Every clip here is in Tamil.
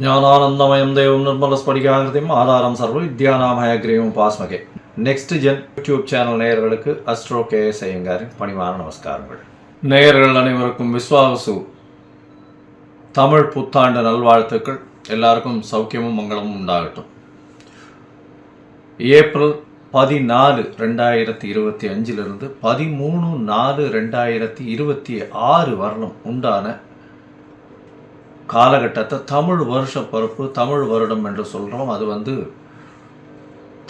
ஞானானந்தமயம் தேவம் நிர்மலஸ்படிகாகிருதியும் ஆதாரம் சர்வ வித்யாநாமயக்ரீவம் பாஸ்மகே. நெக்ஸ்ட் ஜென் யூடியூப் சேனல் நேயர்களுக்கு அஸ்ட்ரோ கேஎஸ் ஐயங்காரின் பணிவான நமஸ்காரங்கள். நேயர்கள் அனைவருக்கும் விஸ்வாவசு தமிழ் புத்தாண்டு நல்வாழ்த்துக்கள். எல்லாருக்கும் சௌக்கியமும் மங்களமும் உண்டாகட்டும். ஏப்ரல் 14, 2025 13, 4, 2026 வரணும் உண்டான காலகட்டத்தை தமிழ் வருஷ பிறப்பு, தமிழ் வருடம் என்று சொல்கிறோம். அது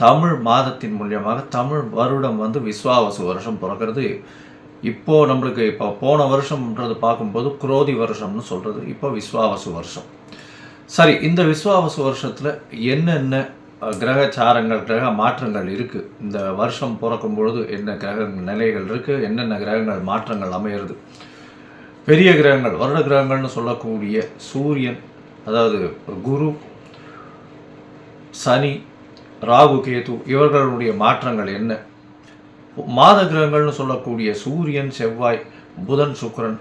தமிழ் மாதத்தின் மூலியமாக தமிழ் வருடம் விஸ்வாவசு வருஷம் பிறக்கிறது. இப்போது நம்மளுக்கு போன வருஷம்ன்றது பார்க்கும்போது குரோதி வருஷம்னு சொல்கிறது. இப்போ விஸ்வாவசு வருஷம். சரி, இந்த விஸ்வாவசு வருஷத்தில் என்னென்ன கிரகச்சாரங்கள், கிரக மாற்றங்கள் இருக்குது, இந்த வருஷம் பிறக்கும் பொழுது என்ன கிரக நிலைகள் இருக்குது, என்னென்ன கிரகங்கள் மாற்றங்கள் அமையிறது, பெரிய கிரகங்கள் வருட கிரகங்கள்னு சொல்லக்கூடிய சூரியன், அதாவது குரு, சனி, ராகு, கேது இவர்களுடைய மாற்றங்கள் என்ன, மாத கிரகங்கள்னு சொல்லக்கூடிய சூரியன், செவ்வாய், புதன், சுக்கிரன்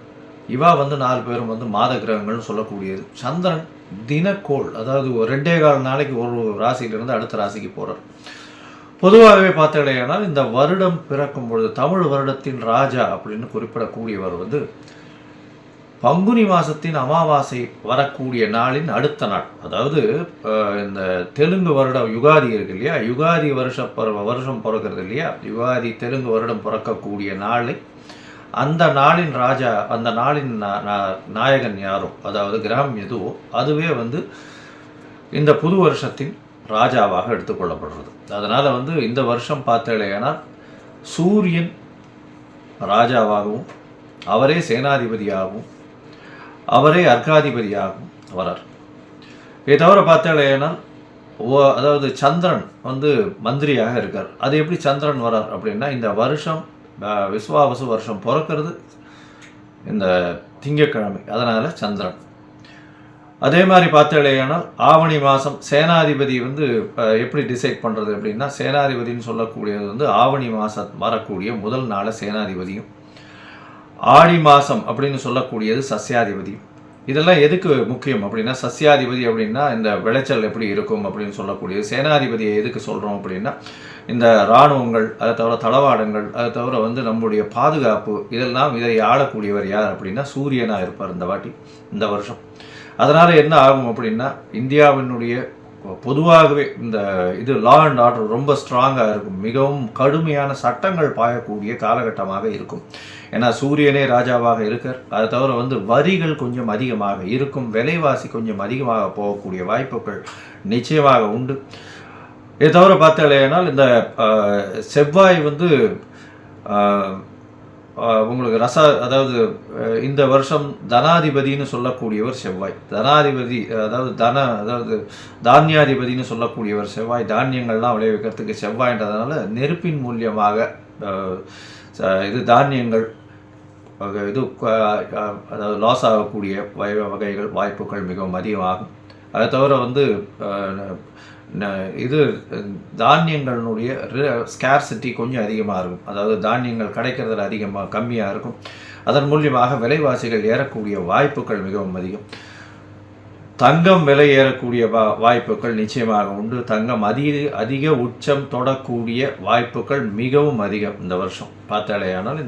இவா 4 பேரும் மாத கிரகங்கள்னு சொல்லக்கூடியது. சந்திரன் தினக்கோள், அதாவது 2.25 நாளைக்கு ஒரு ராசியிலிருந்து அடுத்த ராசிக்கு போகிறார். பொதுவாகவே பார்த்தீங்கன்னா இந்த வருடம் பிறக்கும் பொழுது தமிழ் வருடத்தின் ராஜா அப்படின்னு குறிப்பிடக்கூடியவர் பங்குனி மாதத்தின் அமாவாசை வரக்கூடிய நாளின் அடுத்த நாள், அதாவது இந்த தெலுங்கு வருடம் யுகாதி இருக்கு இல்லையா, யுகாதி வருஷம் பிறக்கிறது இல்லையா, யுகாதி தெலுங்கு வருடம் பிறக்கக்கூடிய நாளை அந்த நாளின் ராஜா, அந்த நாளின் நாயகன் யாரோ, அதாவது கிரகம் எதுவோ அதுவே இந்த புது வருஷத்தின் ராஜாவாக எடுத்துக்கொள்ளப்படுறது. அதனால் இந்த வருஷம் பார்த்தேன்னா சூரியன் ராஜாவாகவும் அவரே சேனாதிபதியாகவும் அவரே அர்க்காதிபதியாகவும் வரார். இதை தவிர பார்த்தேன்னா அதாவது சந்திரன் மந்திரியாக இருக்கார். அது எப்படி சந்திரன் வரார் அப்படின்னா, இந்த வருஷம் விஸ்வாவசு வருஷம் பிறக்கிறது இந்த திங்கட்கிழமை, அதனால் சந்திரன். அதே மாதிரி பார்த்தேனால் ஆவணி மாதம் சேனாதிபதி எப்படி டிசைட் பண்ணுறது அப்படின்னா, சேனாதிபதினு சொல்லக்கூடியது ஆவணி மாதம் வரக்கூடிய முதல் நாளை சேனாதிபதியும், ஆடி மாதம் அப்படின்னு சொல்லக்கூடியது சஸ்யாதிபதியும். இதெல்லாம் எதுக்கு முக்கியம் அப்படின்னா, சஸ்யாதிபதி அப்படின்னா இந்த விளைச்சல் எப்படி இருக்கும் அப்படின்னு சொல்லக்கூடியது. சேனாதிபதியை எதுக்கு சொல்கிறோம் அப்படின்னா, இந்த இராணுவங்கள், அதை தவிர தளவாடங்கள், அதை தவிர நம்முடைய பாதுகாப்பு, இதை ஆளக்கூடியவர் யார் அப்படின்னா சூரியனாக இருப்பார் இந்த வருஷம். அதனால் என்ன ஆகும் அப்படின்னா, இந்தியாவினுடைய பொதுவாகவே இந்த லா அண்ட் ஆர்டர் ரொம்ப ஸ்ட்ராங்காக இருக்கும். மிகவும் கடுமையான சட்டங்கள் பாயக்கூடிய காலகட்டமாக இருக்கும். ஏன்னா சூரியனே ராஜாவாக இருக்கார். அதை தவிர வரிகள் கொஞ்சம் அதிகமாக இருக்கும், விலைவாசி கொஞ்சம் அதிகமாக போகக்கூடிய வாய்ப்புகள் நிச்சயமாக உண்டு. இதை தவிர பார்த்தாலேனால் இந்த செவ்வாய் உங்களுக்கு அதாவது இந்த வருஷம் தனாதிபதினு சொல்லக்கூடியவர் செவ்வாய். தனாதிபதி அதாவது தானியாதிபதினு சொல்லக்கூடியவர் செவ்வாய். தானியங்கள்லாம் விளைவிக்கிறதுக்கு செவ்வாய்ன்றதுனால நெருப்பின் மூலியமாக தானியங்கள் அதாவது லாஸ் ஆகக்கூடிய வகைகள் வாய்ப்புகள் மிகவும் அதிகமாகும். அதை தவிர தானியங்களுடைய ஸ்கேர்சிட்டி கொஞ்சம் அதிகமாக இருக்கும். அதாவது தானியங்கள் கிடைக்கிறதுல கம்மியாக இருக்கும். அதன் மூலியமாக விலைவாசிகள் ஏறக்கூடிய வாய்ப்புகள் மிகவும் அதிகம். தங்கம் விலை ஏறக்கூடிய வாய்ப்புகள் நிச்சயமாக உண்டு. தங்கம் அதிக உச்சம் தொடக்கூடிய வாய்ப்புகள் மிகவும் அதிகம் இந்த வருஷம் பார்த்தாலேயானால்.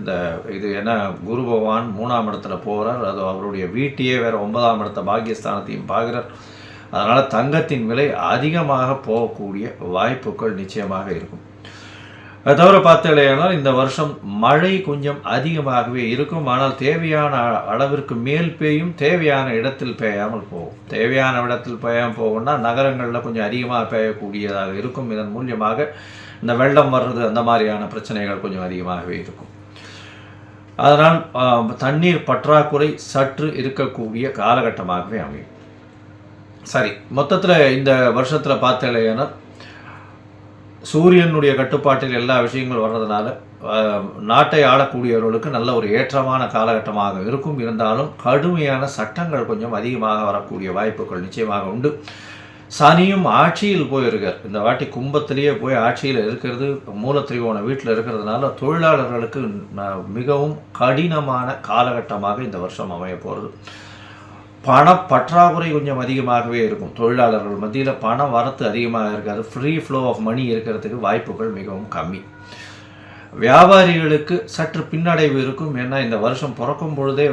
இது ஏன்னா குரு பகவான் 3ஆம் இடத்துல போகிறார். அது அவருடைய வீட்டையே வேறு 9ஆம் இடத்த பாக்கியஸ்தானத்தையும் பார்க்குறார். அதனால் தங்கத்தின் விலை அதிகமாக போகக்கூடிய வாய்ப்புகள் நிச்சயமாக இருக்கும். அதை தவிர பார்த்தாலேயானால் இந்த வருஷம் மழை கொஞ்சம் அதிகமாகவே இருக்கும். ஆனால் தேவையான அளவிற்கு மேல் பெய்யும், தேவையான இடத்தில் பெய்யாமல் போகும். தேவையான இடத்தில் பெய்யாமல் போகும்னா நகரங்களில் கொஞ்சம் அதிகமாக பெய்யக்கூடியதாக இருக்கும். இதன் மூலியமாக இந்த வெள்ளம் வர்றது, அந்த மாதிரியான பிரச்சனைகள் கொஞ்சம் அதிகமாகவே இருக்கும். அதனால் தண்ணீர் பற்றாக்குறை சற்று இருக்கக்கூடிய காலகட்டமாகவே அமையும். சரி, மொத்தத்தில் இந்த வருஷத்தில் பார்த்தேன்னா சூரியனுடைய கட்டுப்பாட்டில் எல்லா விஷயங்களும் வர்றதுனால நாட்டை ஆளக்கூடியவர்களுக்கு நல்ல ஒரு ஏற்றமான காலகட்டமாக இருக்கும். இருந்தாலும் கடுமையான சட்டங்கள் கொஞ்சம் அதிகமாக வரக்கூடிய வாய்ப்புகள் நிச்சயமாக உண்டு. சனியும் ஆட்சியில் போயிருக்கார். இந்த வாட்டி கும்பத்திலேயே போய் ஆட்சியில் இருக்கிறது, மூலத்திரிகோண வீட்டில் இருக்கிறதுனால தொழிலாளர்களுக்கு மிகவும் கடினமான காலகட்டமாக இந்த வருஷம் அமைய போகிறது. பண பற்றாக்குறை கொஞ்சம் அதிகமாகவே இருக்கும். தொழிலாளர்கள் மத்தியில் பண வரத்து அதிகமாக இருக்காது. ஃப்ரீ ஃப்ளோ ஆஃப் மணி இருக்கிறதுக்கு வாய்ப்புகள் மிகவும் கம்மி. வியாபாரிகளுக்கு சற்று பின்னடைவு இருக்கும். ஏன்னா இந்த வருஷம் பிறக்கும் பொழுதே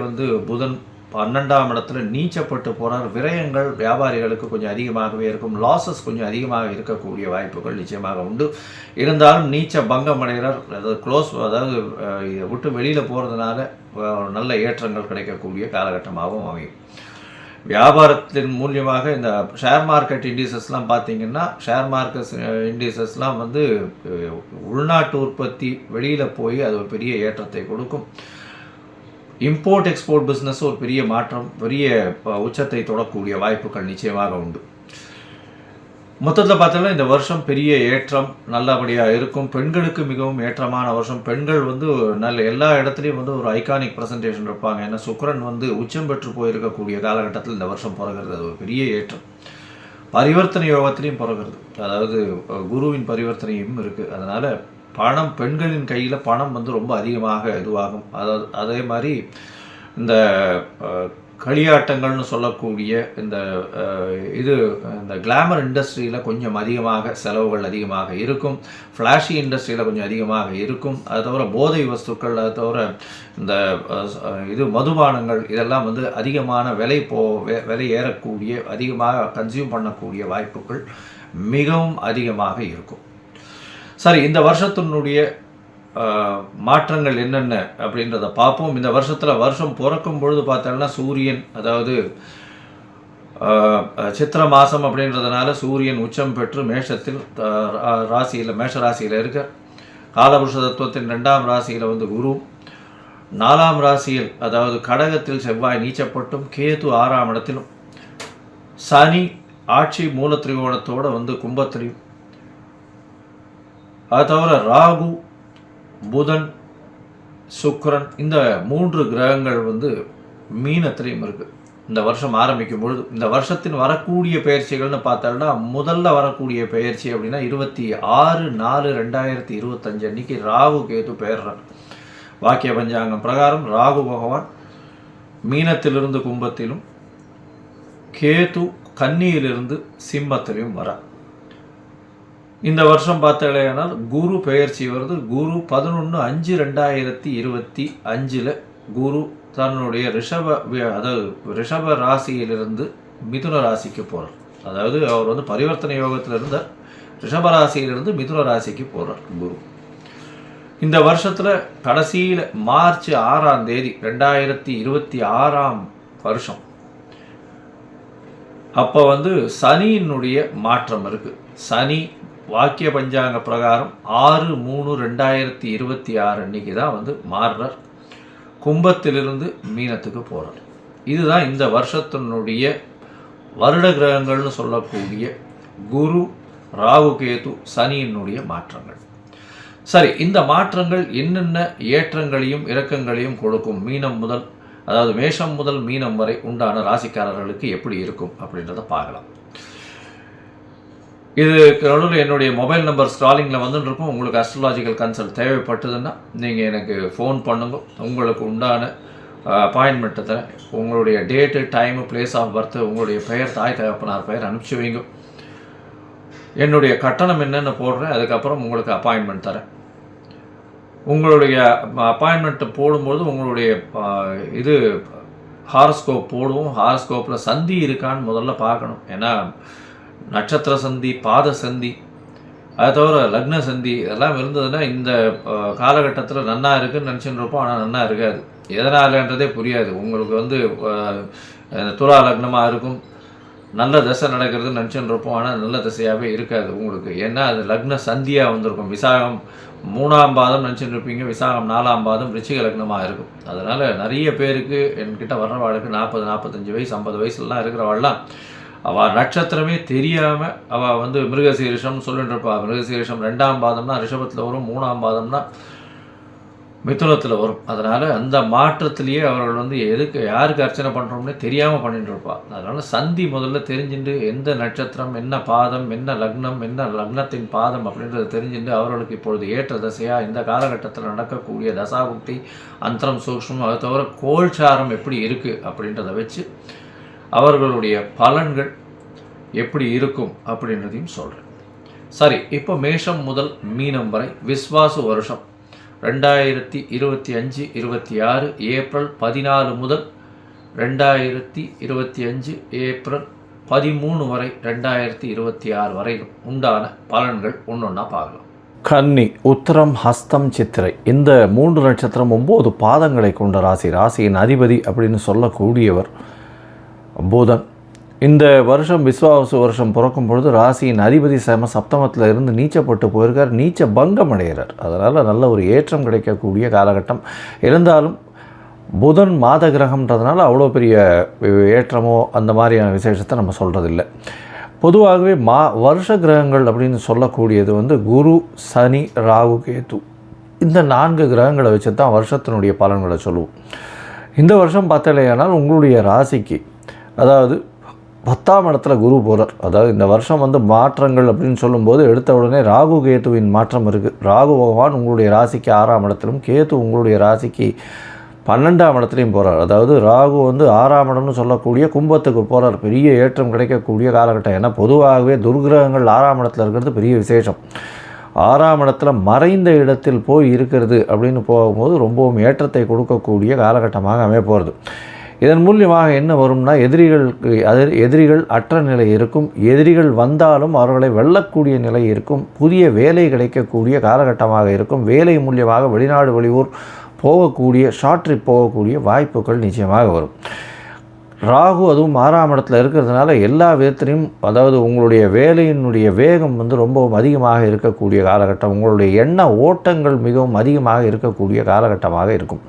புதன் 12ஆம் இடத்துல நீச்சப்பட்டு போகிறார். விரயங்கள் வியாபாரிகளுக்கு கொஞ்சம் அதிகமாகவே இருக்கும். லாஸஸ் கொஞ்சம் அதிகமாக இருக்கக்கூடிய வாய்ப்புகள் நிச்சயமாக உண்டு. இருந்தாலும் நீச்ச பங்கம் அடைகிறார். அதாவது இதை விட்டு வெளியில் போகிறதுனால நல்ல ஏற்றங்கள் கிடைக்கக்கூடிய காலகட்டமாகவும் அமையும். வியாபாரத்தின் மூலியமாக இந்த ஷேர் மார்க்கெட் இண்டிசஸ்லாம் பார்த்தீங்கன்னா, ஷேர் மார்க்கெட் இண்டிசஸ்லாம் உள்நாட்டு உற்பத்தி வெளியில் போய் அது ஒரு பெரிய ஏற்றத்தை கொடுக்கும். இம்போர்ட் எக்ஸ்போர்ட் பிஸ்னஸ் ஒரு பெரிய மாற்றம், பெரிய உச்சத்தை தொடக்கூடிய வாய்ப்புகள் நிச்சயமாக உண்டு. மொத்தத்தில் பார்த்தோம்னா இந்த வருஷம் பெரிய ஏற்றம் நல்லபடியாக இருக்கும். பெண்களுக்கு மிகவும் ஏற்றமான வருஷம். பெண்கள் நல்ல எல்லா இடத்துலையும் ஒரு ஐகானிக் ப்ரெசன்டேஷன் இருப்பாங்க. ஏன்னா சுக்கிரன் உச்சம் பெற்று போயிருக்கக்கூடிய காலகட்டத்தில் இந்த வருஷம் பிறகுறது அது ஒரு பெரிய ஏற்றம். பரிவர்த்தனை யோகத்திலையும் பிறகுறது, அதாவது குருவின் பரிவர்த்தனையும் இருக்குது. அதனால் பணம், பெண்களின் கையில் பணம் ரொம்ப அதிகமாக இதுவாகும். அதாவது அதே மாதிரி இந்த களியாட்டங்கள்னு சொல்லக்கூடிய இந்த கிளாமர் இண்டஸ்ட்ரியில் கொஞ்சம் அதிகமாக செலவுகள் அதிகமாக இருக்கும். ஃப்ளாஷி இண்டஸ்ட்ரியில் கொஞ்சம் அதிகமாக இருக்கும். அது தவிர போதை வஸ்துக்கள், அது தவிர இந்த மதுபானங்கள் இதெல்லாம் அதிகமான விலை ஏறக்கூடிய, அதிகமாக கன்சியூம் பண்ணக்கூடிய வாய்ப்புகள் மிகவும் அதிகமாக இருக்கும். சரி, இந்த வருஷத்தினுடைய மாற்றங்கள் என்னென்ன அப்படின்றத பார்ப்போம். இந்த வருஷம் பிறக்கும் பொழுது பார்த்தோம்னா சூரியன், அதாவது சித்திர மாதம் அப்படின்றதுனால சூரியன் உச்சம் பெற்று மேஷத்தில் மேஷ ராசியில் இருக்க. காலபுருஷ தத்துவத்தின் 2ஆம் ராசியில் குரு, 4ஆம் ராசியில் அதாவது கடகத்தில் செவ்வாய் நீச்சப்பட்டும், கேது 6ஆம் இடத்திலும், சனி ஆட்சி மூலத்திரிகோணத்தோடு கும்பத்திலையும், அது தவிர ராகு, புதன், சுக்கிரன் இந்த 3 கிரகங்கள் மீனத்திலையும் இருக்குது. இந்த வருஷம் ஆரம்பிக்கும் பொழுது இந்த வருஷத்தின் வரக்கூடிய பயிற்சிகள்னு பார்த்தோம்னா, முதல்ல வரக்கூடிய பயிற்சி அப்படின்னா 26/4/2025 அன்னைக்கு ராகு கேது பெயர்றார். வாக்கிய பஞ்சாங்கம் பிரகாரம் ராகு பகவான் மீனத்திலிருந்து கும்பத்திலும், கேது கன்னியிலிருந்து சிம்மத்திலையும் வரார். இந்த வருஷம் பார்த்தாலேயானால் குரு பெயர்ச்சி வருது. குரு 11/5/2025 குரு தன்னுடைய ரிஷப ராசியிலிருந்து மிதுன ராசிக்கு போகிறார். அதாவது அவர் பரிவர்த்தனை யோகத்தில் இருந்தார். ரிஷப ராசியிலிருந்து மிதுன ராசிக்கு போகிறார் குரு. இந்த வருஷத்தில் கடைசியில் மார்ச் 6ஆம் தேதி 2026ஆம் வருஷம் அப்போ சனியினுடைய மாற்றம் இருக்குது. சனி வாக்கிய பஞ்சாங்க பிரகாரம் 6/3/2026 அன்னைக்கு தான் மாறுறார். கும்பத்திலிருந்து மீனத்துக்கு போகிறார். இதுதான் இந்த வருஷத்தினுடைய வருட கிரகங்கள்னு சொல்லக்கூடிய குரு, ராகு, கேது, சனியினுடைய மாற்றங்கள். சரி, இந்த மாற்றங்கள் என்னென்ன ஏற்றங்களையும் இறக்கங்களையும் கொடுக்கும்? மேஷம் முதல் மீனம் வரை உண்டான ராசிக்காரர்களுக்கு எப்படி இருக்கும் அப்படின்றத பார்க்கலாம். இதுக்கு நடுவில் என்னுடைய மொபைல் நம்பர் ஸ்க்ராலிங்கில் வந்துட்டுருக்கும். உங்களுக்கு அஸ்ட்ராலாஜிக்கல் கன்சல்ட் தேவைப்பட்டதுன்னா நீங்கள் எனக்கு ஃபோன் பண்ணுங்க. உங்களுக்கு உண்டான அப்பாயின்மெண்ட்டை தரேன். உங்களுடைய date, time, place of birth, உங்களுடைய பெயர், தாய் தகப்பனார் பெயர் அனுப்பிச்சி வைங்க. என்னுடைய கட்டணம் என்னென்னு போடுறேன். அதுக்கப்புறம் உங்களுக்கு அப்பாயின்மெண்ட் தரேன். உங்களுடைய அப்பாயின்மெண்ட்டை போடும்போது உங்களுடைய ஹாரஸ்கோப் போடுவோம். ஹாரஸ்கோப்பில் சந்தி இருக்கான்னு முதல்ல பார்க்கணும். ஏன்னா நட்சத்திர சந்தி, பாத சந்தி, அதை தவிர லக்ன சந்தி இதெல்லாம் இருந்ததுன்னா இந்த காலகட்டத்தில் நன்னா இருக்குதுன்னு நினச்சின்னு இருப்போம். ஆனால் நன்னா இருக்காது. எதனாலன்றதே புரியாது. உங்களுக்கு துலா லக்னமாக இருக்கும், நல்ல தசை நடக்கிறதுன்னு நினச்சின்னு இருப்போம். ஆனால் நல்ல தசையாகவே இருக்காது உங்களுக்கு. ஏன்னா அது லக்ன சந்தியாக வந்திருக்கும். விசாகம் 3ஆம் பாதம் நினச்சிட்டு இருப்பீங்க, விசாகம் 4ஆம் பாதம் ரிச்சிக லக்னமாக இருக்கும். அதனால் நிறைய பேருக்கு என்கிட்ட வர்றவாளுக்கு 40, 45 வயசு, 50 வயசுலாம் இருக்கிறவாள்லாம் அவள் நட்சத்திரமே தெரியாமல் அவள் மிருகசீரிஷம்னு சொல்லிட்டு இருப்பாள். மிருகசீரிஷம் 2ஆம் பாதம்னா ரிஷபத்தில் வரும், 3ஆம் பாதம்னா மிதுனத்தில் வரும். அதனால் அந்த மாற்றத்திலேயே அவர்கள் எதுக்கு யாருக்கு அர்ச்சனை பண்ணுறோம்னே தெரியாமல் பண்ணிட்டு இருப்பாள். அதனால் சந்தி முதல்ல தெரிஞ்சுட்டு எந்த நட்சத்திரம், என்ன பாதம், என்ன லக்னம், என்ன லக்னத்தின் பாதம் அப்படின்றத தெரிஞ்சுட்டு அவர்களுக்கு இப்பொழுது ஏற்ற தசையாக இந்த காலகட்டத்தில் நடக்கக்கூடிய தசாபுக்தி, அந்தரம், சூக்ஷ்மம், அதை தவிர கோல்சாரம் எப்படி இருக்குது அப்படின்றத வச்சு அவர்களுடைய பலன்கள் எப்படி இருக்கும் அப்படின்றதையும் சொல்கிறேன். சரி, இப்போ மேஷம் முதல் மீனம் வரை விஸ்வாசு வருஷம் 2025-26 ஏப்ரல் 14 முதல் 2025 ஏப்ரல் 13 வரை 2026 வரையிலும் உண்டான பலன்கள் ஒன்றொன்னா பார்க்கலாம். கன்னி, உத்திரம், ஹஸ்தம், சித்திரை இந்த 3 நட்சத்திரம் 9 பாதங்களை கொண்ட ராசி. ராசியின் அதிபதி அப்படின்னு சொல்லக்கூடியவர் புதன். இந்த வருஷம் விஸ்வாவசு வருஷம் பிறக்கும் பொழுது ராசியின் அதிபதி சப்தமத்தில் இருந்து நீச்சப்பட்டு போயிருக்கார், நீச்ச பங்கம் அடைகிறார். அதனால் நல்ல ஒரு ஏற்றம் கிடைக்கக்கூடிய காலகட்டம். இருந்தாலும் புதன் மாத கிரகம்ன்றதுனால அவ்வளோ பெரிய ஏற்றமோ அந்த மாதிரியான விசேஷத்தை நம்ம சொல்கிறதில்லை. பொதுவாகவே வருஷ கிரகங்கள் அப்படின்னு சொல்லக்கூடியது குரு, சனி, ராகு, கேது இந்த 4 கிரகங்களை வச்சு தான் வருஷத்தினுடைய பலன்களை சொல்லுவோம். இந்த வருஷம் பார்த்தலையானால் உங்களுடைய ராசிக்கு அதாவது 10ஆம் இடத்துல குரு போகிறார். அதாவது இந்த வருஷம் மாற்றங்கள் அப்படின்னு சொல்லும்போது எடுத்த உடனே ராகு கேத்துவின் மாற்றம் இருக்குது. ராகு பகவான் உங்களுடைய ராசிக்கு 6ஆம் இடத்திலும், கேத்து உங்களுடைய ராசிக்கு 12ஆம் இடத்துலையும் போகிறார். அதாவது ராகு 6ஆம் இடம்னு சொல்லக்கூடிய கும்பத்துக்கு போகிறார். பெரிய ஏற்றம் கிடைக்கக்கூடிய காலகட்டம். ஏன்னா பொதுவாகவே துர்கிரகங்கள் 6ஆம் இடத்துல இருக்கிறது பெரிய விசேஷம். 6ஆம் இடத்துல மறைந்த இடத்தில் போய் இருக்கிறது அப்படின்னு போகும்போது ரொம்பவும் ஏற்றத்தை கொடுக்கக்கூடிய காலகட்டமாக அமைய போகிறது. இதன் மூலியமாக என்ன வரும்னா எதிரிகள் அற்ற நிலை இருக்கும். எதிரிகள் வந்தாலும் அவர்களை வெல்லக்கூடிய நிலை இருக்கும். புதிய வேலை கிடைக்கக்கூடிய காலகட்டமாக இருக்கும். வேலை மூலியமாக வெளிநாடு வெளியூர் போகக்கூடிய ஷார்ட் ட்ரிப் போகக்கூடிய வாய்ப்புகள் நிச்சயமாக வரும். ராகு அதுவும் 6ஆம் இடத்துல இருக்கிறதுனால எல்லா விதத்திலையும் அதாவது உங்களுடைய வேலையினுடைய வேகம் ரொம்பவும் அதிகமாக இருக்கக்கூடிய காலகட்டம். உங்களுடைய எண்ண ஓட்டங்கள் மிகவும் அதிகமாக இருக்கக்கூடிய காலகட்டமாக இருக்கும்.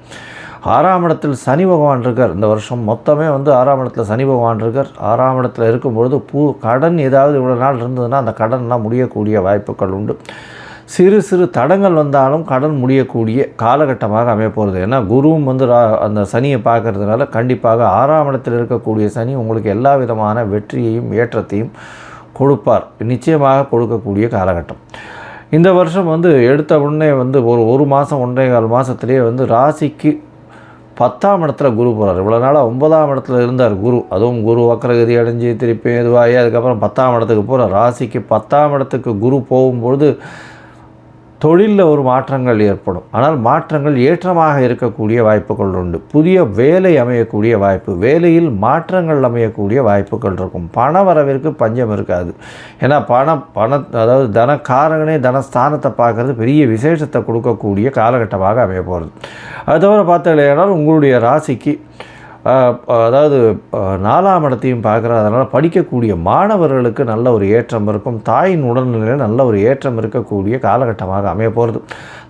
6ஆம் இடத்தில் சனி பகவான் இருக்கார். இந்த வருஷம் மொத்தமே 6ஆம் இடத்துல சனி பகவான் இருக்கார். 6ஆம் இடத்துல இருக்கும்பொழுது கடன் ஏதாவது இவ்வளோ நாள் இருந்ததுன்னா அந்த கடன்லாம் முடியக்கூடிய வாய்ப்புகள் உண்டு. சிறு சிறு தடங்கள் வந்தாலும் கடன் முடியக்கூடிய காலகட்டமாக அமைய போகிறது. ஏன்னா குருவும் அந்த சனியை பார்க்கறதுனால கண்டிப்பாக 6ஆம் இடத்தில் இருக்கக்கூடிய சனி உங்களுக்கு எல்லா விதமான வெற்றியையும் ஏற்றத்தையும் கொடுப்பார். நிச்சயமாக கொடுக்கக்கூடிய காலகட்டம். இந்த வருஷம் எடுத்த உடனே ஒரு மாதம் 1.25 மாதத்துலேயே ராசிக்கு 10ஆம் இடத்துல குரு போகிறார். இவ்வளோ நாளாக 9ஆம் இடத்துல இருந்தார் குரு. அதுவும் குரு வக்ரகதி அடைஞ்சு திருப்பி இதுவாகி அதுக்கப்புறம் 10ஆம் இடத்துக்கு போகிறார். ராசிக்கு 10ஆம் இடத்துக்கு குரு போகும்பொழுது தொழிலில் ஒரு மாற்றங்கள் ஏற்படும். ஆனால் மாற்றங்கள் ஏற்றமாக இருக்கக்கூடிய வாய்ப்புகள் உண்டு. புதிய வேலை அமையக்கூடிய வாய்ப்பு, வேலையில் மாற்றங்கள் அமையக்கூடிய வாய்ப்புகள் இருக்கும். பண வரவிற்கு பஞ்சம் இருக்காது. ஏன்னா அதாவது தனக்காரகனே தனஸ்தானத்தை பார்க்குறது பெரிய விசேஷத்தை கொடுக்கக்கூடிய காலகட்டமாக அமைய போகிறது. அது தவிர பார்த்தீங்கன்னா உங்களுடைய ராசிக்கு அதாவது 4ஆம் இடத்தையும் பார்க்குறது. அதனால் படிக்கக்கூடிய மாணவர்களுக்கு நல்ல ஒரு ஏற்றம் இருக்கும். தாயின் உடல்நிலையில் நல்ல ஒரு ஏற்றம் இருக்கக்கூடிய காலகட்டமாக அமைய போகிறது.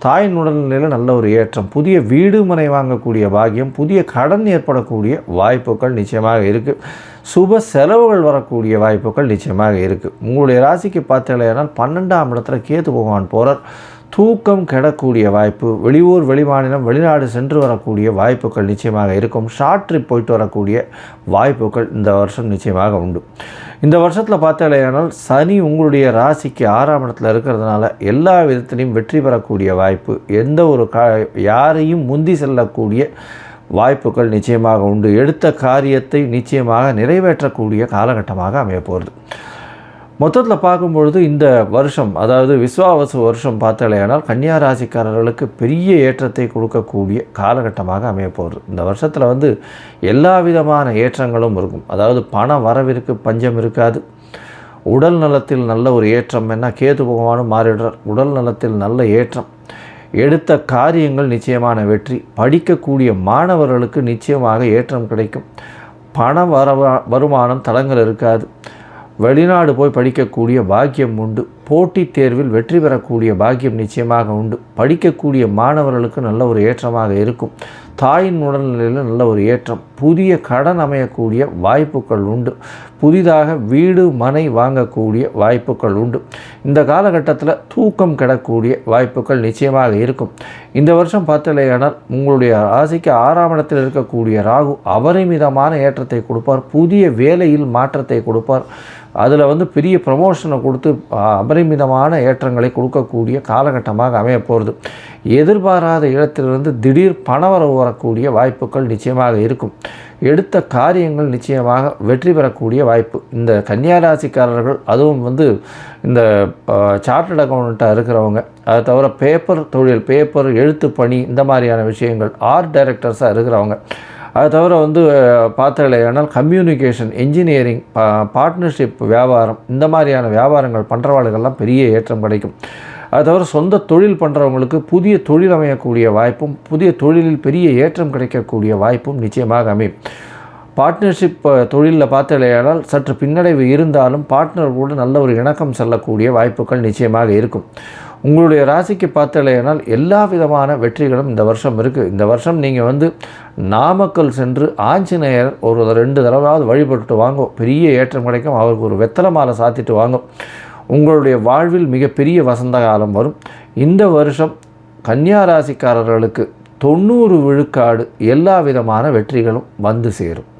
தாயின் உடல்நிலையில் நல்ல ஒரு ஏற்றம், புதிய வீடு மனை வாங்கக்கூடிய பாக்கியம், புதிய கடன் ஏற்படக்கூடிய வாய்ப்புகள் நிச்சயமாக இருக்குது. சுப செலவுகள் வரக்கூடிய வாய்ப்புகள் நிச்சயமாக இருக்குது. உங்களுடைய ராசிக்கு பார்த்தீங்கன்னா 12ஆம் இடத்துல கேது பகவான் போகிறார். தூக்கம் கெடக்கூடிய வாய்ப்பு, வெளியூர் வெளிமாநிலம் வெளிநாடு சென்று வரக்கூடிய வாய்ப்புகள் நிச்சயமாக இருக்கும். ஷார்ட் ட்ரிப் போயிட்டு வரக்கூடிய வாய்ப்புகள் இந்த வருஷம் நிச்சயமாக உண்டு. இந்த வருஷத்தில் பார்த்தாலேயானால் சனி உங்களுடைய ராசிக்கு 6ஆம் இடத்துல இருக்கிறதுனால எல்லா விதத்திலையும் வெற்றி பெறக்கூடிய வாய்ப்பு, எந்த ஒரு யாரையும் முந்தி செல்லக்கூடிய வாய்ப்புகள் நிச்சயமாக உண்டு. எடுத்த காரியத்தை நிச்சயமாக நிறைவேற்றக்கூடிய காலகட்டமாக அமைய போகிறது. மொத்தத்தில் பார்க்கும்பொழுது இந்த வருஷம் அதாவது விஸ்வாவசு வருஷம் பார்த்தாலேயானால் கன்னியா ராசிக்காரர்களுக்கு பெரிய ஏற்றத்தை கொடுக்கக்கூடிய காலகட்டமாக அமைய போகிறது. இந்த வருஷத்தில் எல்லா விதமான ஏற்றங்களும் இருக்கும். அதாவது பண வரவிற்கு பஞ்சம் இருக்காது. உடல் நலத்தில் நல்ல ஒரு ஏற்றம், என்ன கேது பகவானும் மாறிடுறார். உடல் நலத்தில் நல்ல ஏற்றம், எடுத்த காரியங்கள் நிச்சயமான வெற்றி, படிக்கக்கூடிய மாணவர்களுக்கு நிச்சயமாக ஏற்றம் கிடைக்கும். பண வருமானம் தடங்கள் இருக்காது. வெளிநாடு போய் படிக்கக்கூடிய பாக்கியம் உண்டு. போட்டித் தேர்வில் வெற்றி பெறக்கூடிய பாக்கியம் நிச்சயமாக உண்டு. படிக்கக்கூடிய மாணவர்களுக்கு நல்ல ஒரு ஏற்றமாக இருக்கும். தாயின் உடல்நிலையில் நல்ல ஒரு ஏற்றம், புதிய கடன் அமையக்கூடிய வாய்ப்புகள் உண்டு. புதிதாக வீடு மனை வாங்கக்கூடிய வாய்ப்புகள் உண்டு. இந்த காலகட்டத்தில் தூக்கம் கெடக்கூடிய வாய்ப்புகள் நிச்சயமாக இருக்கும். இந்த வருஷம் பார்த்தலையானால் உங்களுடைய ராசிக்கு 6ஆம் இடத்தில் இருக்கக்கூடிய ராகு அபரிமிதமான ஏற்றத்தை கொடுப்பார். புதிய வேலையில் மாற்றத்தை கொடுப்பார். அதில் வந்து பெரிய ப்ரமோஷனை கொடுத்து அபரிமிதமான ஏற்றங்களை கொடுக்கக்கூடிய காலகட்டமாக அமைய போகிறது. எதிர்பாராத இடத்திலிருந்து திடீர் பணவரவு வரக்கூடிய வாய்ப்புகள் நிச்சயமாக இருக்கும். எடுத்த காரியங்கள் நிச்சயமாக வெற்றி பெறக்கூடிய வாய்ப்பு. இந்த கன்னியாராசிக்காரர்கள், அதுவும் வந்து இந்த சார்ட்டர்ட் அக்கௌண்ட்டாக இருக்கிறவங்க, அதை தவிர பேப்பர் தொழில், பேப்பர் எழுத்து பணி, இந்த மாதிரியான விஷயங்கள், ஆர்ட் டைரக்டர்ஸாக இருக்கிறவங்க, அதை தவிர வந்து பார்த்தீங்கன்னா கம்யூனிகேஷன், இன்ஜினியரிங், பார்ட்னர்ஷிப் வியாபாரம், இந்த மாதிரியான வியாபாரங்கள் பண்ணுறவாளுகள்லாம் பெரிய ஏற்றம் கிடைக்கும். அது தவிர சொந்த தொழில் பண்ணுறவங்களுக்கு புதிய தொழில் அமையக்கூடிய வாய்ப்பும், புதிய தொழிலில் பெரிய ஏற்றம் கிடைக்கக்கூடிய வாய்ப்பும் நிச்சயமாக அமையும். பார்ட்னர்ஷிப் தொழிலில் பார்த்தீங்கன்னா சற்று பின்னடைவு இருந்தாலும் பார்ட்னர் கூட நல்ல ஒரு இணக்கம் செல்லக்கூடிய வாய்ப்புகள் நிச்சயமாக இருக்கும். உங்களுடைய ராசிக்கு பார்த்தீங்கன்னா எல்லா விதமான வெற்றிகளும் இந்த வருஷம் இருக்குது. இந்த வருஷம் நீங்கள் வந்து நாமக்கல் சென்று ஆஞ்சநேயர் ஒரு 2 தடவையாவது வழிபட்டு வாங்க, பெரிய ஏற்றம் கிடைக்கும். அவருக்கு ஒரு வெத்தலை மாலை சாத்திட்டு வாங்க. உங்களுடைய வாழ்வில் மிகப்பெரிய வசந்த காலம் வரும். இந்த வருஷம் கன்னியா ராசிக்காரர்களுக்கு 90 விழுக்காடு எல்லா விதமான வெற்றிகளும் வந்து சேரும்.